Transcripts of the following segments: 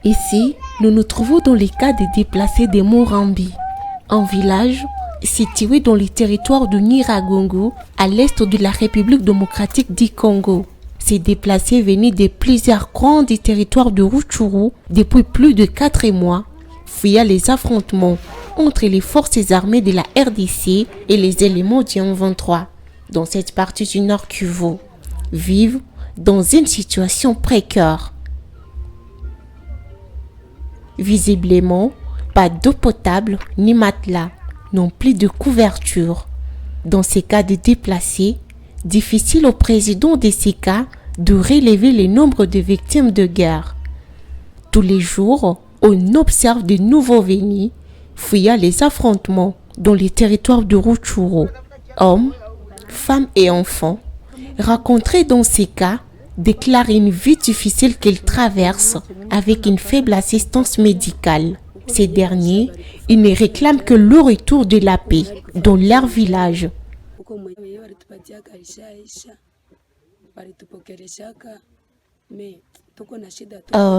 Ici, nous nous trouvons dans les cas des déplacés des Morambi, un village situé dans le territoire de Nyiragongo, à l'est de la République démocratique du Congo. Ces déplacés venus de plusieurs coins du territoire de Rutshuru depuis plus de 4 mois, fuyant les affrontements entre les forces armées de la RDC et les éléments du M23 dans cette partie du Nord Kivu, vivent dans une situation précaire. Visiblement, pas d'eau potable ni matelas, non plus de couverture. Dans ces cas de déplacés, difficile au président de ces cas de relever le nombre de victimes de guerre. Tous les jours, on observe de nouveaux venus fuyant les affrontements dans les territoires de Rutshuru. Hommes, femmes et enfants, rencontrés dans ces cas, déclarent une vie difficile qu'ils traversent avec une faible assistance médicale. Ces derniers, ils ne réclament que le retour de la paix dans leur village.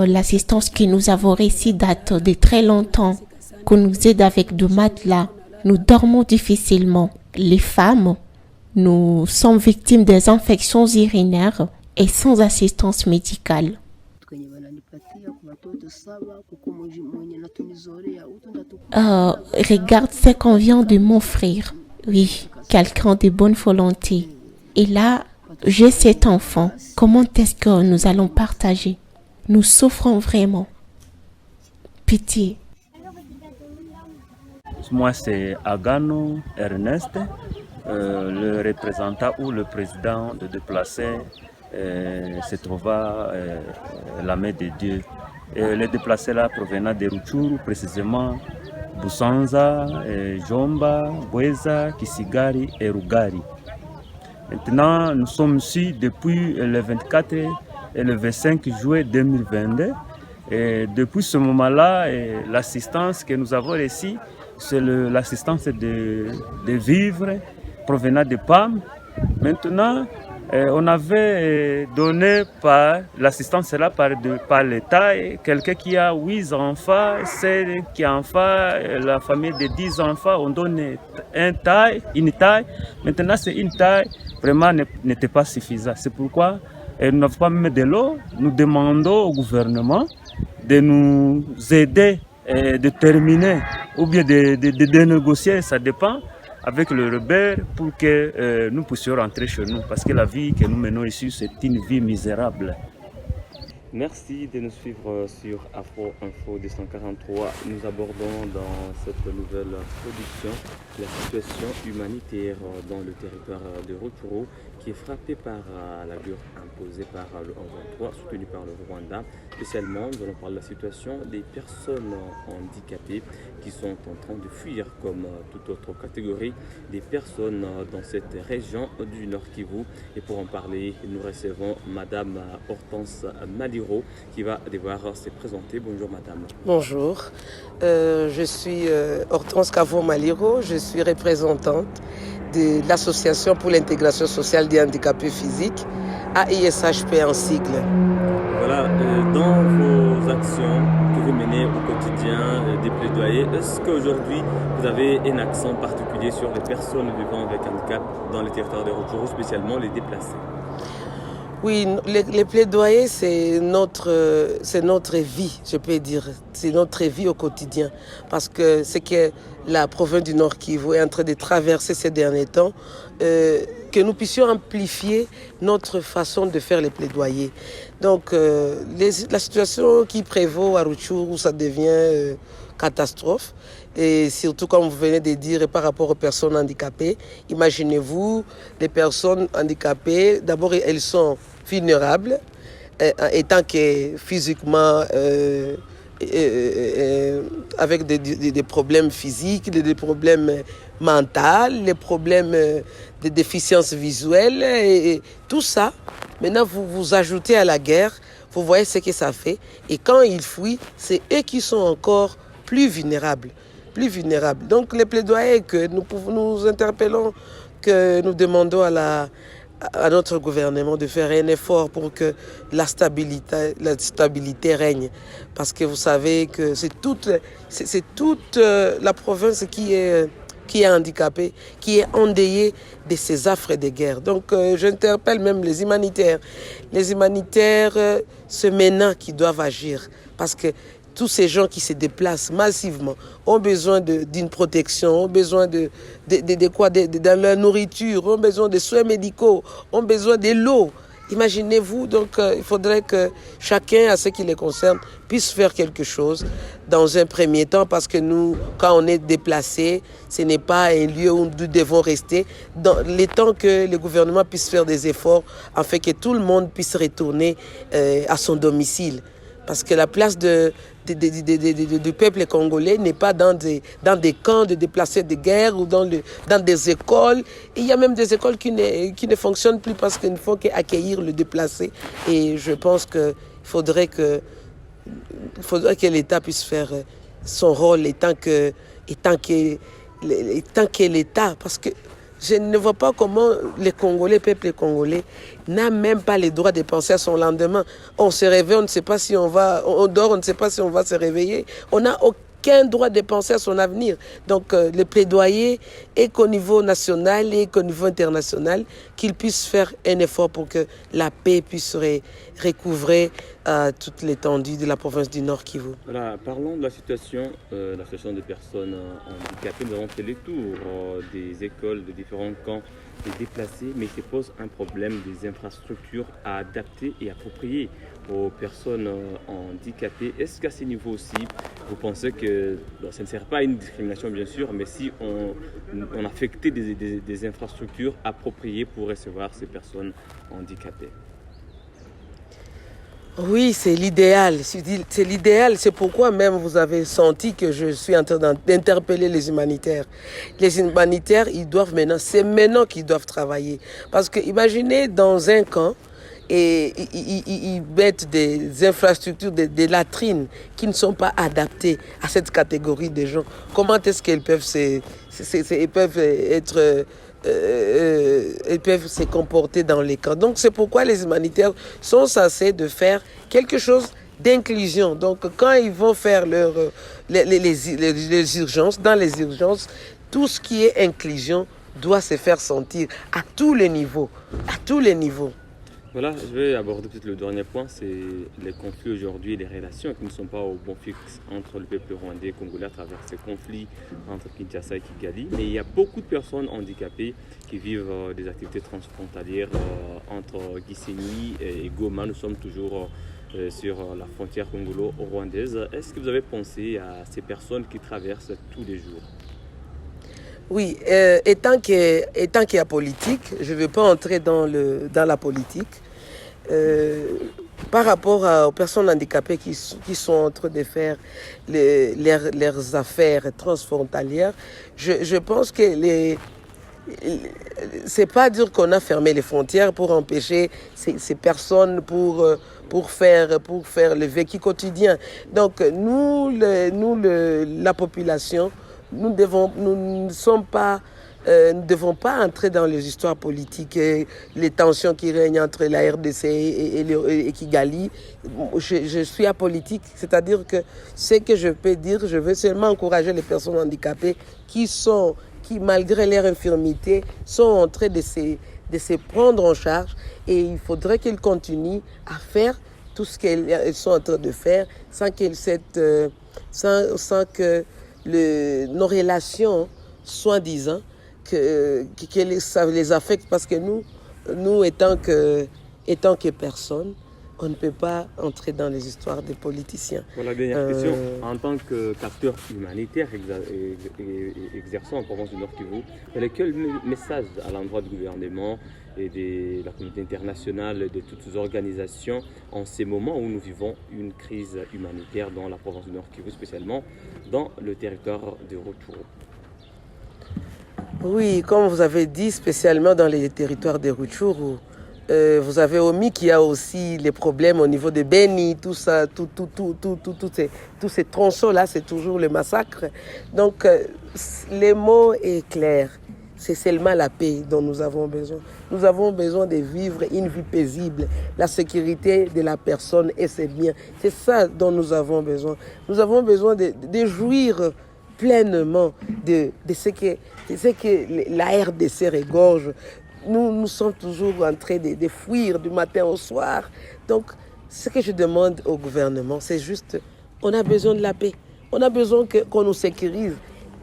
L'assistance que nous avons reçue date de très longtemps, qu'on nous aide avec de matelas. Nous dormons difficilement. Les femmes, nous sommes victimes des infections urinaires et sans assistance médicale. Regarde ce qu'on vient de m'offrir. Oui, quelqu'un de bonne volonté. Et là, j'ai cet enfant. Comment est-ce que nous allons partager? Nous souffrons vraiment. Pitié. Moi, c'est Agano Ernest, le représentant ou le président de déplacés se trouva la main de Dieu. Les déplacés là provenant de Rutshuru, précisément Busanza, Jomba, Bweza, Kisigari et Rugari. Maintenant, nous sommes ici depuis le 24 et le 25 juillet 2022. Et depuis ce moment-là, l'assistance que nous avons reçue, c'est l'assistance de vivres provenant de PAM. Maintenant, on avait donné par l'assistance là par l'État, quelqu'un qui a 8 enfants, celle qui a enfants, la famille de 10 enfants, on donne une taille. Maintenant, c'est une taille vraiment n'était pas suffisante. C'est pourquoi nous n'avons pas même de l'eau. Nous demandons au gouvernement de nous aider de terminer ou bien de négocier, ça dépend, avec le rebelle pour que nous puissions rentrer chez nous. Parce que la vie que nous menons ici, c'est une vie misérable. Merci de nous suivre sur Afro Info 243. Nous abordons dans cette nouvelle production la situation humanitaire dans le territoire de Rutshuru qui est frappé par la guerre imposée par le M23, soutenu par le Rwanda. Spécialement, nous allons parler de la situation des personnes handicapées qui sont en train de fuir comme toute autre catégorie des personnes dans cette région du Nord Kivu. Et pour en parler, nous recevons Madame Hortense Maliro qui va devoir se présenter. Bonjour Madame. Bonjour, je suis Hortense Kavo Maliro, je suis représentante de l'Association pour l'intégration sociale des handicapés physiques, AISHP en sigle. Voilà, dans vos actions que vous menez au quotidien des plaidoyers, est-ce qu'aujourd'hui vous avez un accent particulier sur les personnes vivant avec handicap dans le territoire de Rutshuru, spécialement les déplacés? Oui, les plaidoyers, c'est notre vie, je peux dire. C'est notre vie au quotidien. Parce que ce que la province du Nord Kivu est en train de traverser ces derniers temps, que nous puissions amplifier notre façon de faire les plaidoyers. Donc, la situation qui prévaut à Rutshuru, ça devient catastrophe. Et surtout, comme vous venez de dire, par rapport aux personnes handicapées, imaginez-vous, les personnes handicapées, d'abord, elles sont vulnérables, étant que physiquement, avec des problèmes physiques, des problèmes mentaux, les problèmes de déficience visuelle, et tout ça. Maintenant, vous ajoutez à la guerre, vous voyez ce que ça fait. Et quand ils fuient, c'est eux qui sont encore plus vulnérables. Donc les plaidoyers que nous interpellons, que nous demandons à à notre gouvernement de faire un effort pour que la stabilité règne. Parce que vous savez que c'est toute la province qui est handicapée, qui est endeuillée de ces affres de guerre. Donc j'interpelle même les humanitaires. Les humanitaires, c'est maintenant qu'ils doivent agir. Parce que tous ces gens qui se déplacent massivement ont besoin d'une protection, ont besoin de la nourriture, ont besoin de soins médicaux, ont besoin de l'eau. Imaginez-vous, donc il faudrait que chacun, à ce qui les concerne, puisse faire quelque chose dans un premier temps, parce que nous, quand on est déplacé, ce n'est pas un lieu où nous devons rester. Dans les temps que le gouvernement puisse faire des efforts, afin que tout le monde puisse retourner à son domicile. Parce que la place du peuple congolais n'est pas dans des camps de déplacés de guerre ou dans des écoles. Et il y a même des écoles qui ne fonctionnent plus parce qu'il ne faut qu'accueillir le déplacé. Et je pense qu'il faudrait que l'État puisse faire son rôle étant que l'État. Parce que je ne vois pas comment le peuple congolais n'a même pas le droit de penser à son lendemain. On se réveille, on ne sait pas si on dort, on ne sait pas si on va se réveiller. On n'a aucun droit de penser à son avenir. Donc le plaidoyer est qu'au niveau national et qu'au niveau international, qu'il puisse faire un effort pour que la paix puisse recouvrer toute l'étendue de la province du Nord Kivu. Voilà, parlons de la situation des personnes handicapées. Nous avons fait le tour des écoles, de différents camps des déplacés, mais il se pose un problème des infrastructures à adapter et approprier aux personnes handicapées. Est-ce qu'à ce niveau aussi, vous pensez que ça ne sert pas à une discrimination bien sûr, mais si on affectait des infrastructures appropriées pour recevoir ces personnes handicapées? Oui, c'est l'idéal. C'est l'idéal. C'est pourquoi même vous avez senti que je suis en train d'interpeller les humanitaires. Les humanitaires, c'est maintenant qu'ils doivent travailler. Parce que imaginez dans un camp, et ils mettent des infrastructures, des latrines qui ne sont pas adaptées à cette catégorie de gens. Comment est-ce qu'ils peuvent ils peuvent se comporter dans les camps? Donc c'est pourquoi les humanitaires sont censés de faire quelque chose d'inclusion. Donc quand ils vont faire les urgences, dans les urgences, tout ce qui est inclusion doit se faire sentir à tous les niveaux. À tous les niveaux. Voilà, je vais aborder peut-être le dernier point, c'est les conflits aujourd'hui, les relations qui ne sont pas au bon fixe entre le peuple rwandais et congolais à travers ces conflits entre Kinshasa et Kigali. Mais il y a beaucoup de personnes handicapées qui vivent des activités transfrontalières entre Gisenyi et Goma. Nous sommes toujours sur la frontière congolo-rwandaise. Est-ce que vous avez pensé à ces personnes qui traversent tous les jours? Oui, étant qu'il y a politique, je ne veux pas entrer dans la politique. Par rapport aux personnes handicapées qui sont en train de faire leurs affaires transfrontalières, je pense que c'est pas dire qu'on a fermé les frontières pour empêcher ces personnes pour faire le vécu quotidien. Donc la population, nous ne devons pas entrer dans les histoires politiques et les tensions qui règnent entre la RDC et Kigali. Je suis apolitique, c'est-à-dire que ce que je peux dire, je veux seulement encourager les personnes handicapées qui malgré leur infirmité, sont en train de se prendre en charge, et il faudrait qu'elles continuent à faire tout ce qu'elles sont en train de faire sans que nos relations, soi-disant, ça les affecte, parce que nous étant que personnes, on ne peut pas entrer dans les histoires des politiciens. Voilà, dernière question. En tant qu'acteur humanitaire exerçant en province du Nord Kivu, quel message à l'endroit du gouvernement et de la communauté internationale, de toutes ces organisations, en ces moments où nous vivons une crise humanitaire dans la province du Nord Kivu, spécialement dans le territoire de Rutshuru? Oui, comme vous avez dit, spécialement dans les territoires de Rutshuru, vous avez omis qu'il y a aussi les problèmes au niveau de Beni, tout ça, tous ces tronçons-là, c'est toujours le massacre. Donc, le mot est clair. c'est seulement la paix dont nous avons besoin. Nous avons besoin de vivre une vie paisible, la sécurité de la personne et ses biens. C'est ça dont nous avons besoin. Nous avons besoin de jouir pleinement de ce que la RDC regorge. Nous sommes toujours en train de fuir du matin au soir. Donc, ce que je demande au gouvernement, c'est juste, on a besoin de la paix. On a besoin qu'on nous sécurise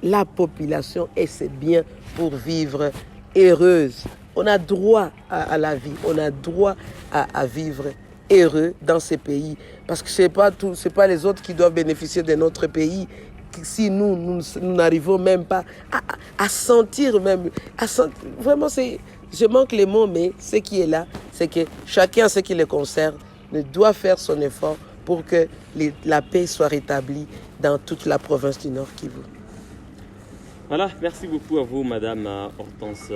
la population et ses biens pour vivre heureuse. On a droit à la vie, on a droit à vivre heureux dans ces pays. Parce que ce n'est pas les autres qui doivent bénéficier de notre pays. Si nous n'arrivons même pas à sentir même, vraiment je manque les mots, mais ce qui est là, c'est que chacun, ce qui le concerne, doit faire son effort pour que la paix soit rétablie dans toute la province du Nord Kivu. Voilà, merci beaucoup à vous, Madame Hortense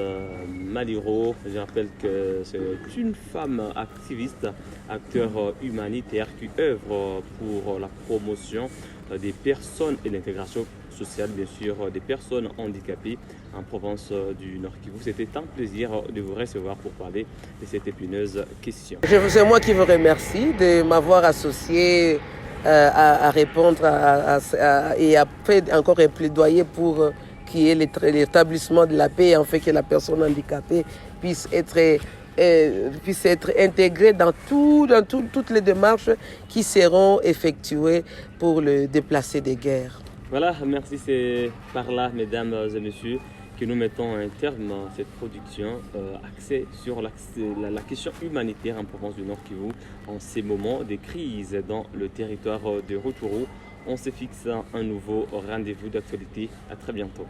Maliro. Je rappelle que c'est une femme activiste, acteur humanitaire qui œuvre pour la promotion des personnes et l'intégration sociale, bien sûr, des personnes handicapées en province du Nord Kivu. C'était un plaisir de vous recevoir pour parler de cette épineuse question. C'est moi qui vous remercie de m'avoir associé à répondre et à faire encore un plaidoyer pour qu'il y ait l'établissement de la paix, en fait que la personne handicapée puisse être intégrée dans toutes les démarches qui seront effectuées pour le déplacer des guerres. Voilà, merci. C'est par là, mesdames et messieurs, que nous mettons un terme à cette production axée sur la question humanitaire en province du Nord Kivu en ces moments de crise dans le territoire de Rutshuru. On se fixe un nouveau rendez-vous d'actualité. À très bientôt.